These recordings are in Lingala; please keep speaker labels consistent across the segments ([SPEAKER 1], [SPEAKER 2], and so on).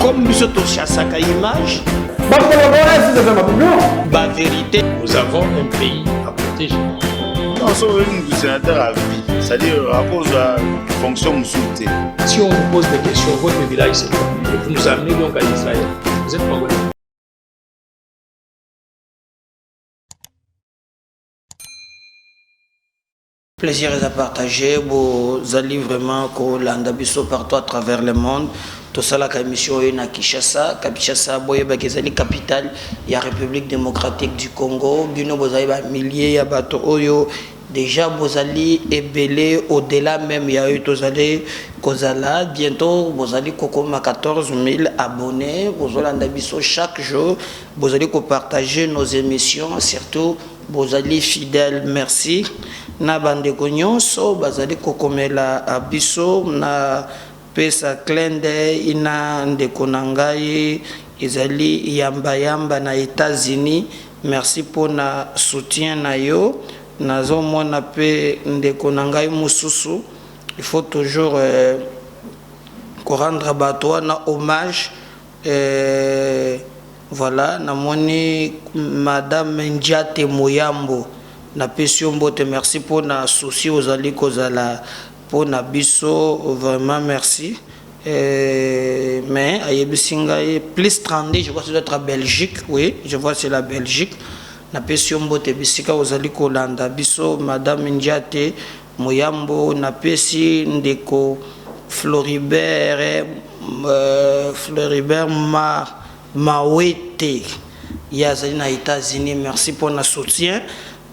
[SPEAKER 1] comme nous autres chassaka image. La vérité,
[SPEAKER 2] nous avons un pays à protéger.
[SPEAKER 3] Nous sommes un sénateur à vie, c'est-à-dire à cause de la fonction musulmane.
[SPEAKER 2] Si on vous pose des questions, votre village c'est quoi? Vous nous amenez donc à Israël. Vous êtes congolais.
[SPEAKER 1] Plaisir à partager, vous allez vraiment l'andabiso partout à travers le monde. Tout ça, la émission est à Kinshasa. Kinshasa, c'est la capitale de la République démocratique du Congo. Vous avez des milliers de bateaux. Déjà, vous allez ébélé au-delà même. Il y a eu tous allez Kozala. Bientôt, vous allez 14 000 abonnés. Vous allez chaque jour. Vous allez partager nos émissions. Surtout, vous allez fidèles. Merci. Na bandeko nyonso bazali kokomela abiso na pesa klende ina ndeko na ngai ezali yamba yamba na États-Unis. Merci pour na soutien na yo. Nazomona pe ndeko na ngai mususu. Il faut toujours rendre bato na hommage. Voilà, namoni Madame Ndiate Moyambo. Na pession bote, merci pour na souci aux alliés kozala pour na biso, vraiment merci. Mais ayebisinga plus 32, je vois que c'est être Belgique, oui, je vois c'est la Belgique. Na pession bote bisika aux alliés kolanda biso Madame Ndiate Moyambo na pesi ndeko Floribert Mawete yazali na États-Unis, merci pour na soutien.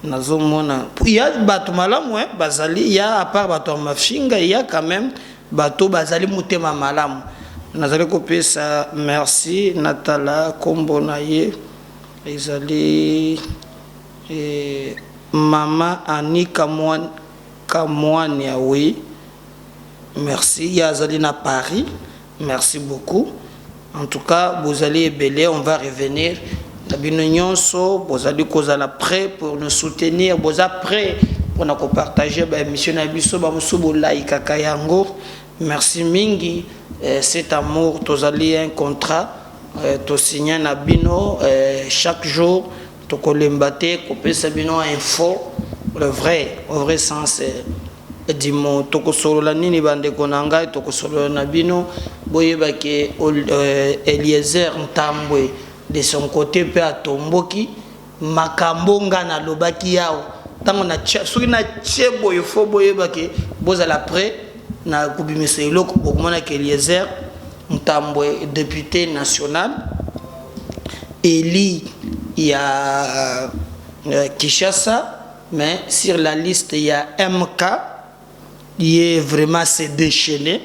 [SPEAKER 1] Il y a bateau malamu, bazali, il y a à part bateau mafinga, il y a quand même bateau bazali mutema malamu. Nazali copier ça, merci Natala Kombonaye, ezali Maman Annie Kamouane, oui, merci. Il y a Zali na Paris, merci beaucoup. En tout cas, vous allez ébélé, on va revenir. Vous allez prêt pour nous soutenir, vous êtes prêt pour nous partager l'émission. Merci Mingi, cet amour, vous allez un contrat, vous signez un bino chaque jour, vous allez info, le vrai sens du mot. Vous allez Eliezer Ntambwe. De son côté pe atomboki makambonga na lobaki yao tango na soki na chebo yofo boye bake bozala prêt na kubimisa iloko bokomona ke Eliezer Ntambwe député national élu il y a Kinshasa, mais sur la liste il y a MK il est vraiment se déchaîné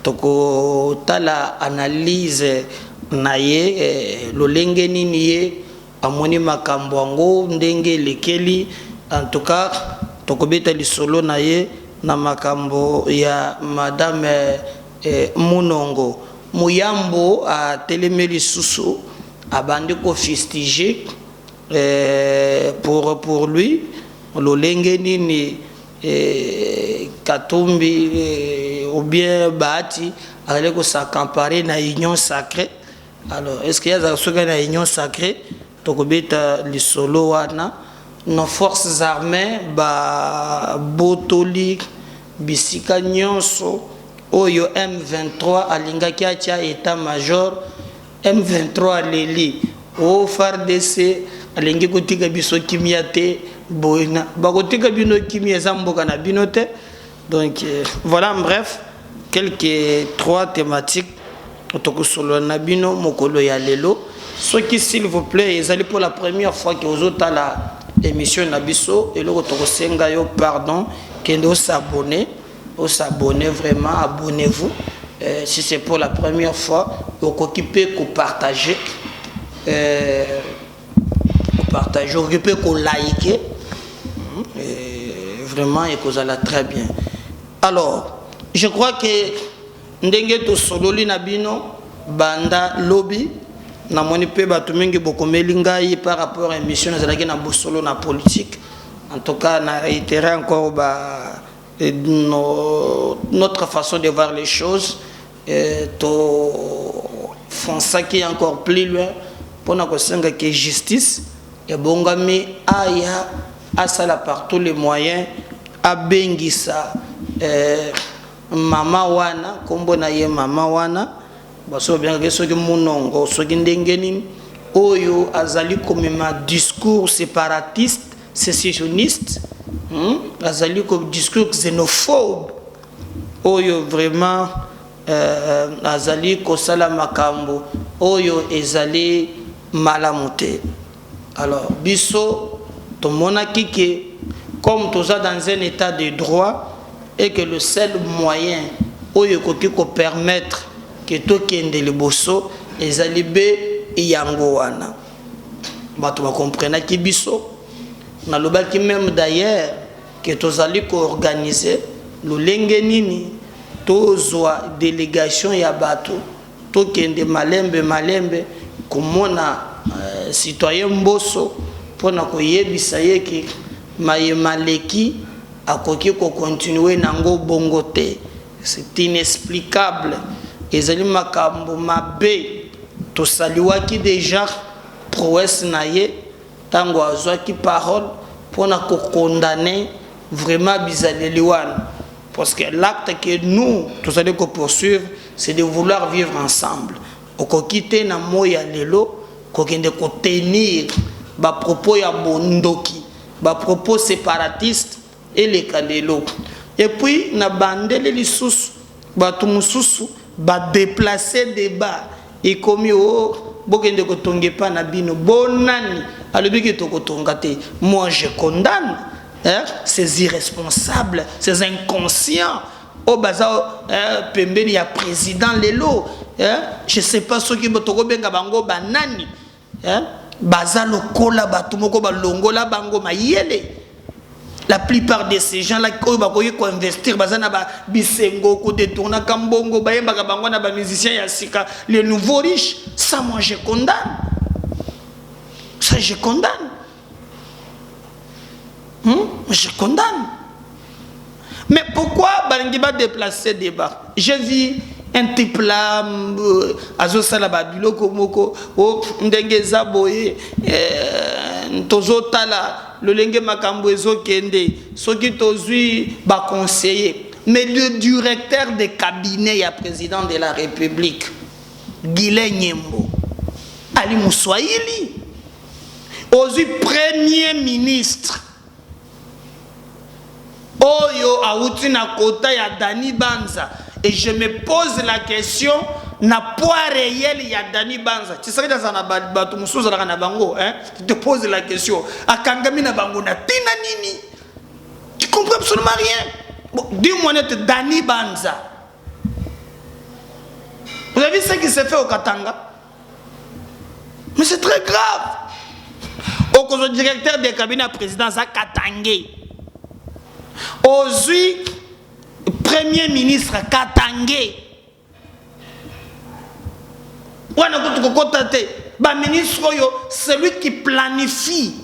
[SPEAKER 1] toko tala analyse naye lolenge nini ye amoni makambo ango ndenge lekeli. En tout cas tokobeta lisolo naye na makambo ya Madame Munongo Muyambo a telemeli susu abandi ko fustiger pour lui lolenge nini Katumbi ou bien Bahati allait ko s'accaparer na union sacrée. Alors, est-ce qu'il y a une union sacrée? Tokobeta lisolo wana nos forces armées botoli bisika nyonso oyo M23 alingaki atia état-major M23 leli o FARDC alingi kotika biso kimia te boina bakotika bino kimia zamboka na binote. Donc voilà, bref, quelques trois thématiques. Otokosolo nabino mokolo ya lelo. Ce qui s'il vous plaît, ils allaient pour la première fois que vous êtes à la émission Nabiso et le otokosenga yo pardon kendo s'abonner, vraiment abonnez-vous. Si c'est pour la première fois, occupez qu'on partager occupez qu'on liker vraiment et que ça va très bien. Alors, je crois que ndenge to sololi na bino banda lobby na moni pe batu mingi bokomeli ngai par rapport à émission na zalaki na bosolo na politique. En tout cas na réitérer encore notre façon de voir les choses. To fonçaki encore plus loin pour que justice et bongami aya asala par tous les moyens a bengisa mama wana kombo na ye mama wana baso bien que soki munongo soki ndenge nini oyo azali komema discours séparatiste sécessionniste azali comme discours xénophobe oyo vraiment azali kosala makambo oyo ezali malamuté. Alors biso tomonaki que comme tous dans un état de droit et que le seul moyen oyo koki ko permettre que tokende liboso ezali be yango wana bato ba comprendre ki biso na lobaki même d'ailleurs que tozali ko organiser lolenge nini tozwa délégation ya bato tokende malembe komona citoyen mboso pona koyebisa ye ki mayemaleki akoki ko continuer nango bongo te. C'est inexplicable. Ezali makambo mabe to saliwaki déjà prouesse na ye tango azwaki parole pona ko condamner vraiment bizaleli wana, parce que l'acte que nous tous allons poursuivre c'est de vouloir vivre ensemble. Okokite na moya lelo kokende ko tenir ba propos ya bondoki ba propos séparatistes et les kalelo, et puis na bandele lisusu batu mususu ba déplacer débat et comme o bokende ko tonge pa na bino bonani alobi ke to ko tongate. Moi je condamne ces irresponsables, ces inconscients au bazar pembeni ya président lelo. Je sais pas ce qui botoko benga bango banani bazalo kola batumoko balongola bango mayele. La plupart de ces gens là qui ont investir bazana ba bisengo ko détourna kambongo bayemba bango na ba musiciens ya sika les nouveaux riches. Ça moi je condamne. Ça je condamne. Je condamne. Mais pourquoi balingi ba déplacer débat? J'ai vu un type là azo sala ba biloko moko o ndenge zaboye tozotala le lenge makambo ezokende soki tozui ba conseiller, mais le directeur de cabinet ya président de la République Guilé Nyembo Ali Mouswahili ozui premier ministre oyo auti na kota ya Dani Banza. Et je me pose la question, na poids réel ya Dani Banza. Tu sais que dans un bateau musuza la bango, tu te poses la question. Akangami na bango na tina nini? Tu comprends absolument rien. Bon, dis-moi net Dani Banza. Vous avez vu ce qui s'est fait au Katanga? Mais c'est très grave. Au directeur des cabinets président à Katangé. Aujourd'hui, premier ministre Katangé. Ministre, celui qui planifie.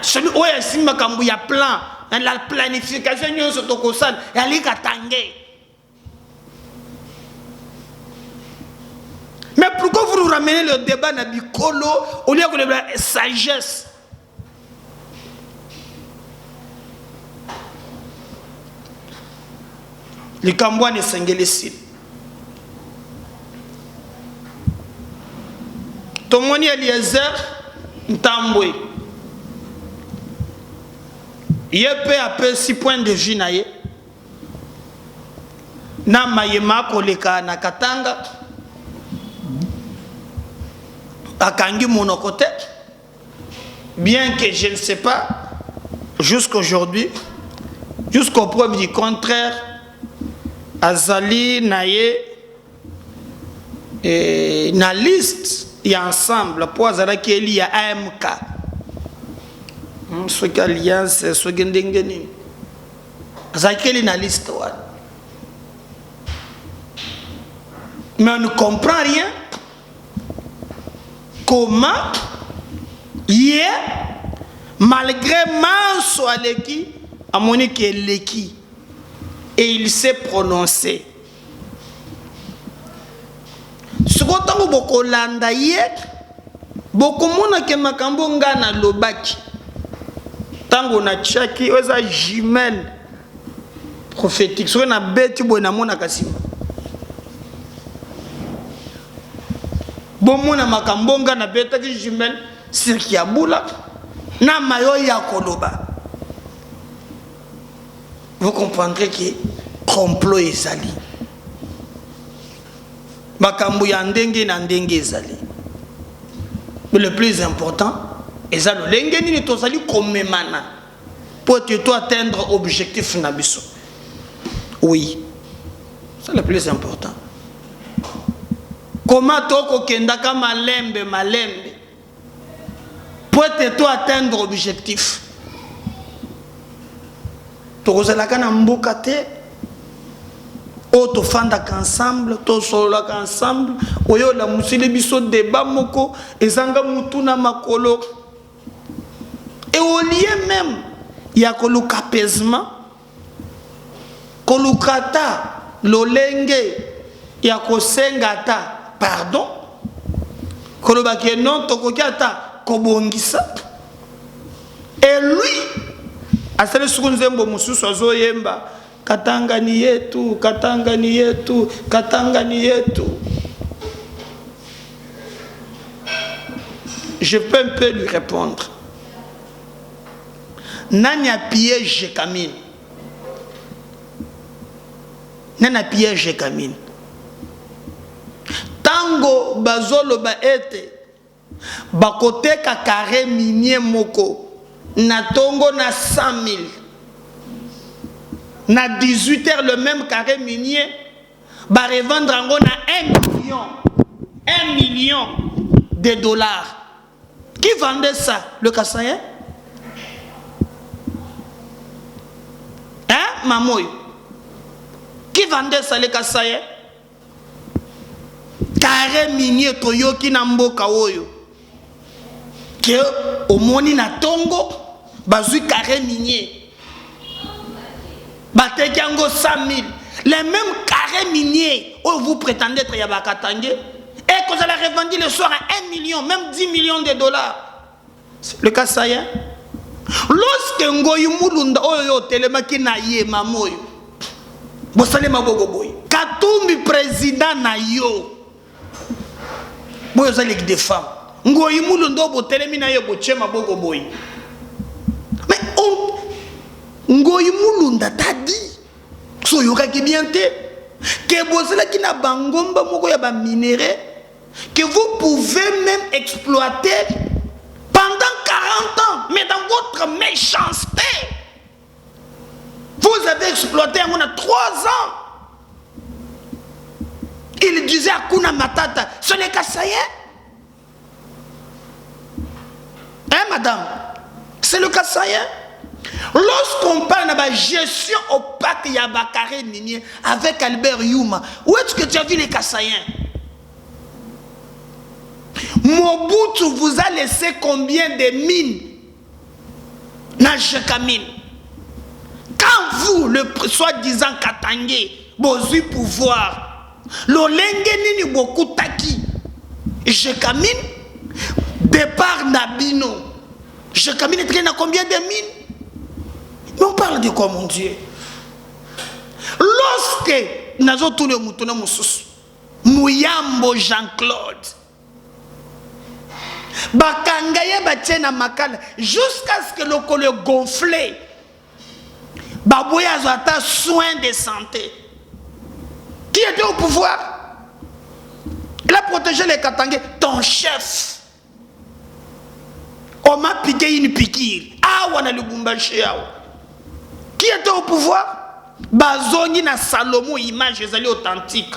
[SPEAKER 1] Celui qui a un plan. La planification, c'est Ali Katangé. Mais pourquoi vous ramenez le débat dans Bikolo au lieu de la sagesse? Les Cambouans ne s'engueulent. Tomoni Eliezer Ntambwe. Il y a peu à peu 6 points de vue naye. Na mayema koleka na Katanga. Akangi monokote. Bien que je ne sais pas, jusqu'aujourd'hui, jusqu'au preuve du contraire, Azali naye na liste et ensemble pour Azala qui est lié à AMK. Ce qui alliance, ce qui est Azali qui est na liste. Mais on ne comprend rien. Comment hier, malgré Manso Aleki, à Monique et Leki, et il s'est prononcé. Ce siko tango bokolanda ye bokomona ke makambo ngana lobaki tango na chaki oza jumelle prophétique siko na beti boye namona kasima bomona makambo ngana betaki jumelle sirki ya bula na mayo ya koloba. Vous comprendrez que complot ezali makambo ya ndenge na ndenge ezali. Mais le plus important eza lo ndenge nini tozali komemana pour que toi atteindre objectif na biso. Oui, c'est le plus important. Comment toko kendaka malembe pour que toi atteindre objectif. Tozalaka na mboka te o to fandaka ensemble to sololaka ensemble oyo la musile biso débat moko ezanga mutuna makolo et au lieu même ya koluka apaisement kolukata lolenge ya kosengata pardon kolobaki non tokoki ata kobongisa et lui asale sukunzembo mususu azoyemba katangani yetu katangani yetu katangani yetu. Je peux un peu lui répondre. Nani a piège Kamine. Nani a piège Kamine. Tango bazolo ba ete bakote ka carré minier moko na tongo na 100 000 na 18 heures le même carré minier ba revendre ango na 1 million de dollars. Qui vendait ça? Le Kassaïen? Hein, Mamoy? Qui vendait ça, le Kassaïen? Carré minier toyoki na mboka oyo que au moni na tongo bazui carré minier bateki ango 100 000 les mêmes carrés miniers où vous prétendez être Yabakatangé et que vous allez revendre le soir à 1 million même 10 millions de dollars. Le cas ça y est. Lorsque ngoyi mulunda oyo telemaki na ye mamoyo bosale mabogo boy Katumbi président na yo boyo za ligue des femmes ngoyi mulunda bo telemi na yo bochema bogo boy. Mais ngoyi mulunda t'a dit so yoka ki bien te que bosala ki na bangomba moko ya ba minéraux que vous pouvez même exploiter pendant 40 ans, mais dans votre méchanceté, vous avez exploité en 3 ans. Il disait à Kuna Matata, ce n'est qu'à ça y est. Hein, madame? C'est le cas ça y est. Lorsqu'on parle de la gestion opaque Yabakare minier avec Albert Youma, où est-ce que tu as vu les Kassaïens? Mobutu vous a laissé combien de mines? Najekamine. Quand vous, le soi-disant Katangé, vous avez pouvoir, l'olenge nini beaucoup taki, Jekamine, départ Nabino, Jekamine est traîné à combien de mines? Mais on parle de quoi, mon Dieu? Lorsque Nazo tout le mouton Moussous, Mouyambo Jean-Claude, Bakangaye batena makala jusqu'à ce que le col gonflé. Babouya a soin de santé. Qui était au pouvoir? Il a protégé les Katangais. Ton chef. On m'a piqué une piqûre. Ah, on a le Bumbaché. Qui était au pouvoir? Bazoni na Salomon, image les authentique.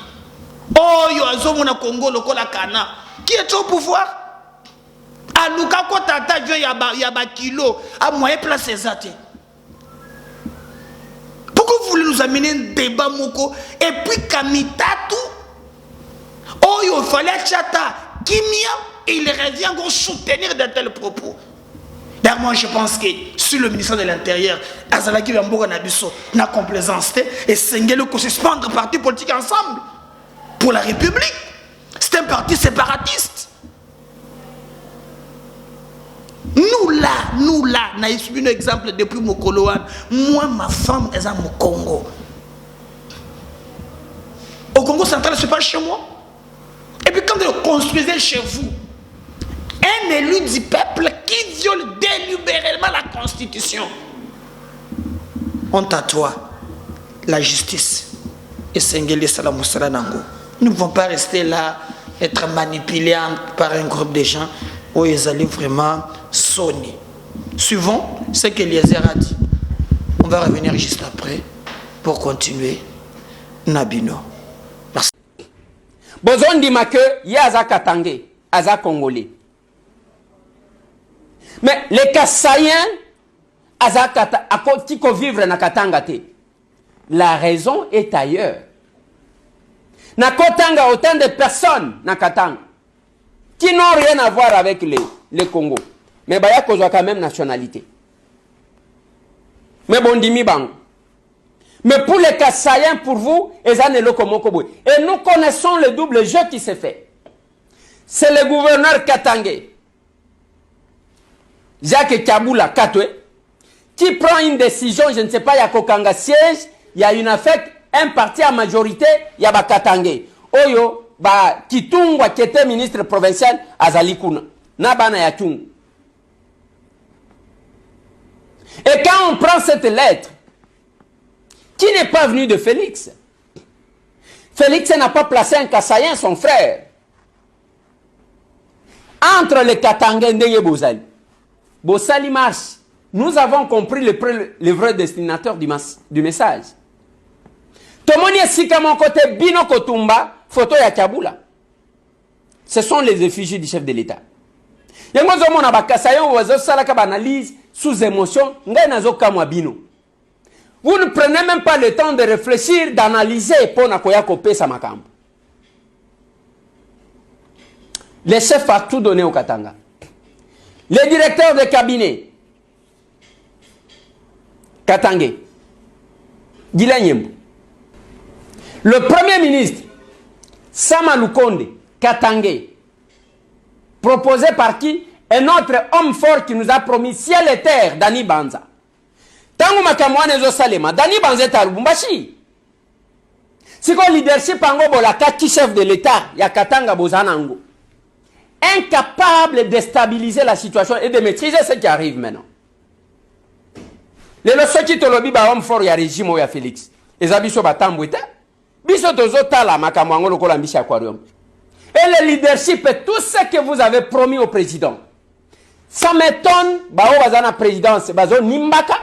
[SPEAKER 1] Oh, yo azomo na Congo le Kolakana. Qui était au pouvoir? Aluka ko tata avion yaba kilo à moyen place exact. Pourquoi vous voulez nous amener un débat moko et puis Kamitatu oh il fallait chata Kimia et il revient encore soutenir de tels propos. D'ailleurs moi je pense que sur le ministère de l'Intérieur Azalaki Bamboga Nabiso na complaisance et Sengelo ko suspendre parti politique ensemble pour la République. C'était un parti séparatiste. Nous là, n'a eu un exemple depuis Mokoloan. Moi, ma femme est au Congo. Au Congo central, c'est pas chez moi. Et puis quand vous construisez chez vous, un élu du peuple qui viole délibérément la Constitution, honte à toi, la justice. Et Sengeli Salamoussala Nango. Nous ne pouvons pas rester là, être manipulés par un groupe de gens où ils allaient vraiment sonner. Suivons ce que Eliezer a dit. On va revenir juste après pour continuer. Nabino. Merci.
[SPEAKER 4] Bozon dit que Yaza Katangé, Aza Congolais. Mais les Kassaïens, Aza Katiko vivre na Katangate. La raison est ailleurs. Na Kotanga, autant de personnes na Katanga qui n'ont rien à voir avec les Congo. Mais Baya Kozwa quand même nationalité. Mais bon, dimi bang. Mais pour les Kassaïens, pour vous, et nous connaissons le double jeu qui s'est fait. C'est le gouverneur Katangé, Jacques Kaboula Katwe, qui prend une décision, je ne sais pas, il y a Kokanga siège, il y a une affaire, un parti à majorité, il y a Katangé. Oyo, Kitungwa qui était ministre provincial, Azalikuna. Nabana Yatung. Et quand on prend cette lettre, qui n'est pas venu de Félix, Félix n'a pas placé un Kassaïen, son frère. Entre les Katangais et Bozali. Bozali marche. Nous avons compris le vrai destinataire du message. Tomoni Sika mon côté Bino Kotumba, photo ya Kabula. Ce sont les effigies du chef de l'État. Yango zomo na Kassaïen wazo salaka analyse sous émotion, ngai nazo kamwa Bino. Vous ne prenez même pas le temps de réfléchir, d'analyser pour nakoya kopé sa makambo. Le chef a tout donné au Katanga. Le directeur de cabinet, Katangé, Gilanyembo. Le premier ministre, Sama Lukonde, Katangé, proposé par qui? Un autre homme fort qui nous a promis ciel et terre, Dani Banza. Tangu makamwane zo salema, Dani Banza est à Lubumbashi. Si le leadership ango bolaka qui chef de l'État, ya Katanga Bozanango. Incapable de stabiliser la situation et de maîtriser ce qui arrive maintenant. Les leçons qui te lobby ba homme fort ya régime ya Félix. Ezabiso batambweta. Biso tozo tala makamwango lokola mbishi aquarium. Et le leadership et tout ce que vous avez promis au président. Ça m'étonne, bao bazana présidence, bazo nimbaka.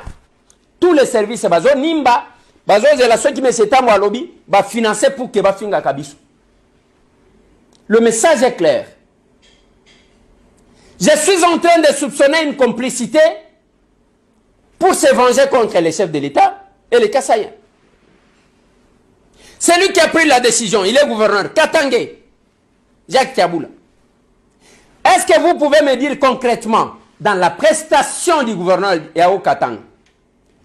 [SPEAKER 4] Tous les services bazo nimba, bazo zela ceux qui me s'étamou à lobby, ba financer pour que ba finga kabiso. Le message est clair. Je suis en train de soupçonner une complicité pour se venger contre les chefs de l'État et les Kassaïens. C'est lui qui a pris la décision, il est gouverneur. Katangé, Jacques Kaboula. Est-ce que vous pouvez me dire concrètement, dans la prestation du gouverneur Yao Katang,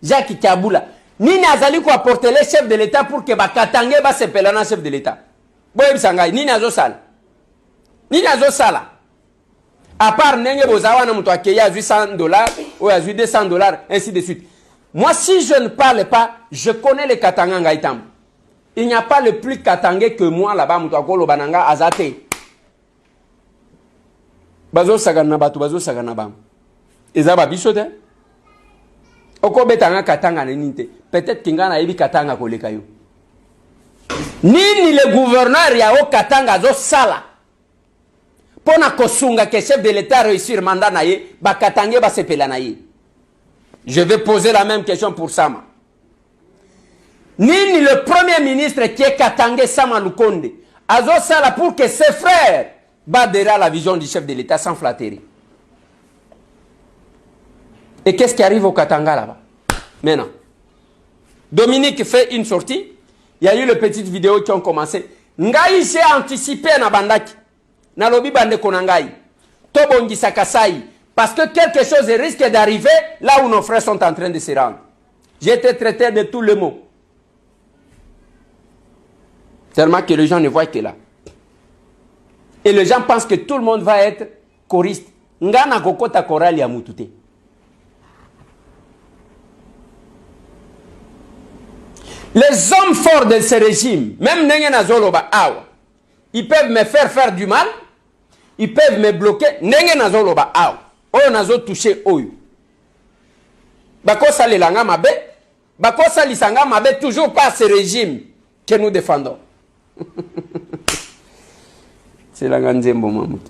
[SPEAKER 4] Jacques Kaboula, Nini Azali ko apporter les chefs de l'État pour que Katangé va se peler dans chef de l'État? Boyeb Sangay, Nini Azosala. Nini Azosala. À part Nenge Bozawa na muto akeya $100 ou $200, ainsi de suite. Moi, si je ne parle pas, je connais les Katanga Ngaitam. Il n'y a pas le plus Katangé que moi là-bas, muto akolo bananga azate. Bazo sagana batu, bazo sagana bam. Ezaba bisote. Oko betanga Katanga nenite. Peut-être kingana ebi Katanga koleka yo. Nini le gouverneur ya o Katanga zo sala. Pona kosunga que chef de l'État réussir mandat naye, ba Katangé ba sepela naye. Je vais poser la même question pour Sama. Nini le premier ministre qui est Katangé Sama Lukonde, azo sala pour que ses frères badèrent la vision du chef de l'État sans flatterie. Et qu'est-ce qui arrive au Katanga là-bas? Maintenant, Dominique fait une sortie. Il y a eu les petites vidéos qui ont commencé. Ngai s'est anticipé na bandaki. Na lobi bande konangai. Tobongi sakasai. Parce que quelque chose risque d'arriver là où nos frères sont en train de se rendre. J'ai été traité de tous les mots. Tellement que les gens ne voient que là. Et les gens pensent que tout le monde va être choriste. Ngana kokota chorale ya mutute. Les hommes forts de ce régime, même Nengen Zoloba Awa, ils peuvent me faire du mal, ils peuvent me bloquer. Nengen Zoloba Awa, Oyo Nazo touché Oyo. Bako Sali Langa Mabe, Bako Sali Sanga Mabe, toujours pas ce régime que nous défendons. C'est la grande Zembo Mamout.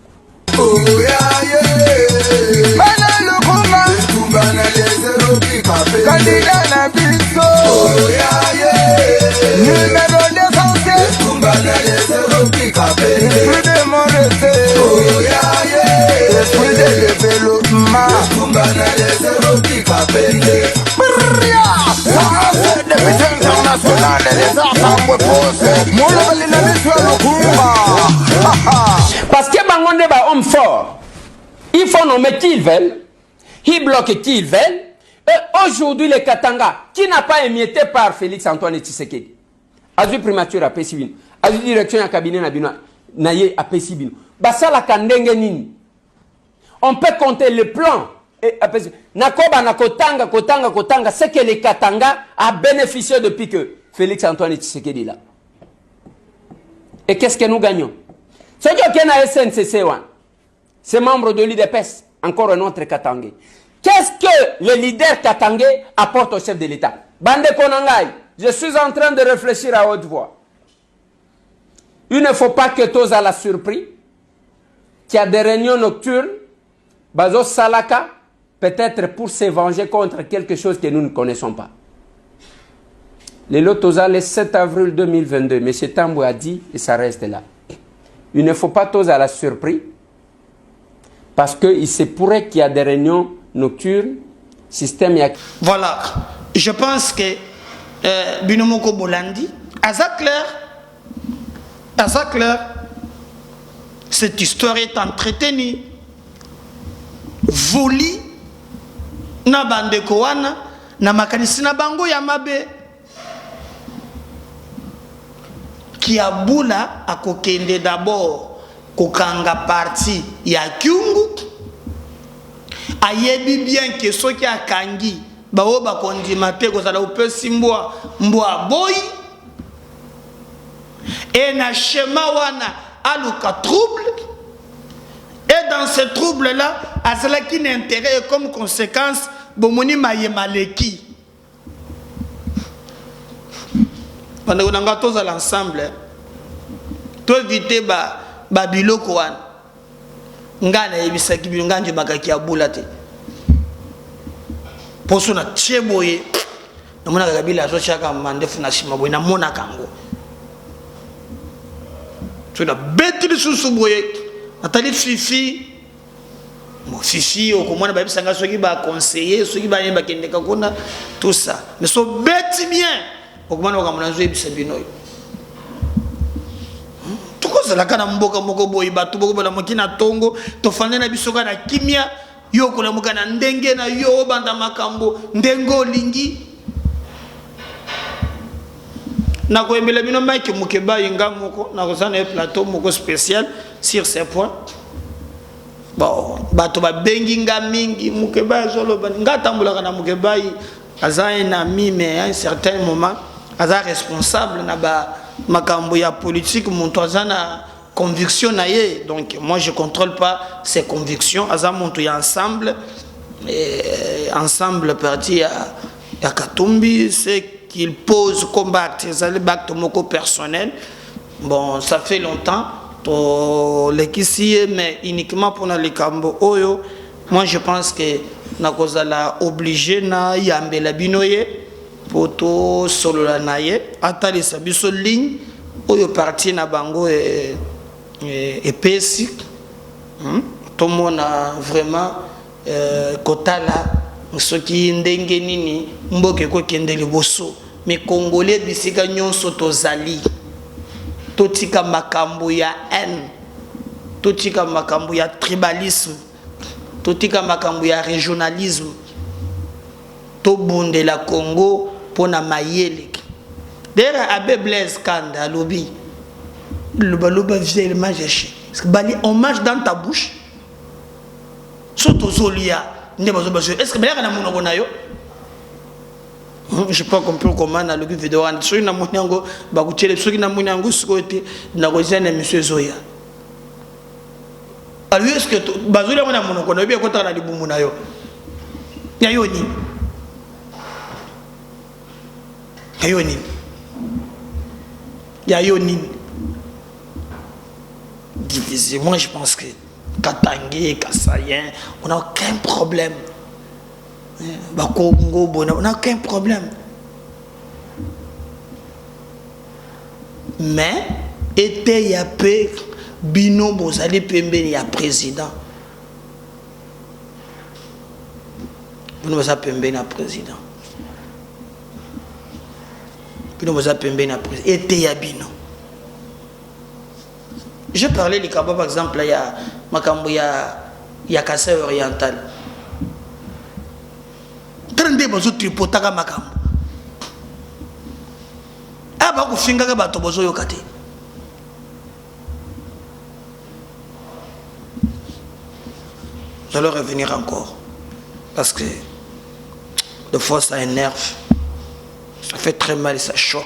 [SPEAKER 4] Parce que Bangonde est homme fort. Il faut nommer qui ils veulent. Ils bloquent qui ils veulent. Et aujourd'hui, les Katanga, qui n'a pas émietté par Félix Antoine Tshisekedi, Azu primature à Pessibino, Azu direction à cabinet Naye à Pessibino. Basala Kandenge Nini. On peut compter les plans. Nakoba Nakotanga, Kotanga, c'est que les Katanga a bénéficié depuis que Félix Antoine Tshisekedi est là. Et qu'est-ce que nous gagnons? Ce qui est à SNCC, c'est membre de l'UDPS, encore un autre Katangé. Qu'est-ce que le leader Katangé apporte au chef de l'État? Bande Konangai, je suis en train de réfléchir à haute voix. Il ne faut pas que tous à la surprise, qu'il y a des réunions nocturnes, Bazo Salaka, peut-être pour se venger contre quelque chose que nous ne connaissons pas. Les Lotosa, le 7 avril 2022, M. Tambou a dit, et ça reste là. Il ne faut pas tous à la surprise, parce qu'il se pourrait qu'il y a des réunions nocturnes, système...
[SPEAKER 1] Voilà, je pense que Binomoko Bolandi, à ça clair, cette histoire est entretenue, voli, na bande koana, na makanisi na bango ya mabe, qui a boula à kokende d'abord kokanga parti ya kyungu ayebi bien que ceux qui a kangi bao ba kondimate ko sala upe simboa mboa boy et na schéma wana aluka trouble et dans ce trouble là à cela qui n'intérêt comme conséquence bomoni mayemaleki. Pendant que nous avons tous l'ensemble, tout éviter ba biloko wana. Ngana yebisaki bilonganje bakaki abulate. Poso na cheboye. Na mona kabila zo chaka mandefu na shima boye na mona kango. Tu na betri susu boye. Atali fifi. Mo fifi o komona ba bisanga soki ba conseiller, soki ba yemba kendeka kona tout ça. Mais so beti bien. Okumana wakamanazo ebisa binoyo. Tukoza la kana mboka moko boyi batu boko bala mokina tongo to fanena bisoka na kimia yo kola mokana ndenge na yo banda makambo ndengo lingi na ko embele bino mike mukeba inga moko na ko sana plateau moko spécial sur ces points. Bon bato ba bengi nga mingi mukeba zolo ba ngatambula kana mukeba aza na mime à un certain moment aza responsable na ba makambo ya politique monto aza na conviction na ye. Donc moi je contrôle pas ses convictions. Aza monto ya ensemble ensemble parti ya Katumbi, c'est qu'il pose combat artisanal acte moko personnel. Bon ça fait longtemps to lekisi mais uniquement pour les kambo oyo. Moi je pense que na kozala obligé na yambela binoye poto solo la naye atali sabiso ligne oyo parti na bango et pesi tout le monde a vraiment kotala ce qui ndenge nini mboke ko kende liboso mais congolais bisika nyonso tozali totika makambo ya haine totika makambo ya tribalisme totika makambo ya régionalisme to bonde la Congo pona mayele d'ailleurs abbé Blaise Kanda lobi loba visuellement gêché On marche dans ta bouche. Est-ce que je n'ai pas compris comment dans le vidéo. Je suis alors est-ce que bazuli mwana monoko na bien kota na libumu na yo ya yo nini ya yo nini ya yo nini divisé. Moi je pense que Katangé, Kassayen, on n'a aucun problème. Bakongo Bona, on n'a aucun problème. Mais était y a peu Bino Bozali Pembe il y a président. Bino Bozali Pembe il y a président. Bino Bozali Pembe il y a président. Était y a Bino. Je parlais du Kaba par exemple, il y a Makambo, il y a Kassai oriental. 32 bazo tripotaka Makambo. Ah bah kufinga ka bato bozo yokate. Je vais revenir encore. Parce que des fois ça énerve. Ça fait très mal et ça choque.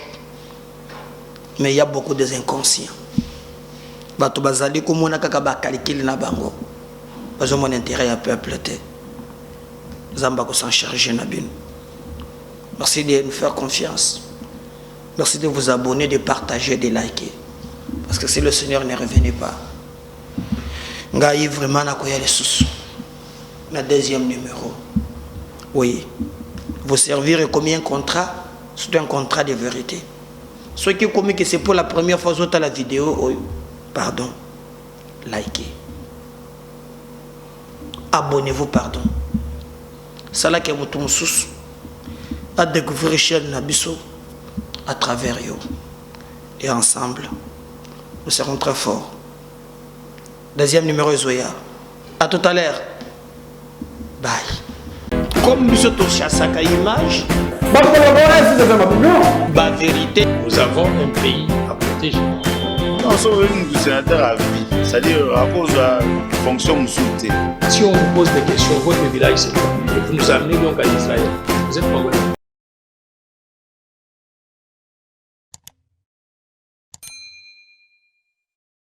[SPEAKER 1] Mais il y a beaucoup d'inconscients. Bato bazali komona kaka ba calcul na bango. Bazo mon intérêt à peuple te. Zamba ko s'en charger na bin. Merci de nous faire confiance. Merci de vous abonner, de partager, de liker. Parce que si le Seigneur ne revenait pas, Ngaï vraiment n'a quoi y aller sous. Le deuxième numéro. Oui. Vous servir comme un contrat, c'est un contrat de vérité. Ceux qui commis que c'est pour la première fois à la vidéo, pardon, likez. Abonnez-vous, pardon. C'est là que vous tombez sous à découvrir chaîne Nabiso à travers eux. Et ensemble, nous serons très forts. Deuxième numéro est Zoya. À tout à l'heure. Bye. Comme nous sommes tous à sa image, la vérité,
[SPEAKER 2] Nous avons un pays à protéger.
[SPEAKER 3] Non, c'est un sénateur à vie. C'est-à-dire à cause de la fonction musulmane.
[SPEAKER 2] Si on vous pose des questions, votre village, c'est quoi? Vous nous amenez donc à Israël. Vous êtes congolais.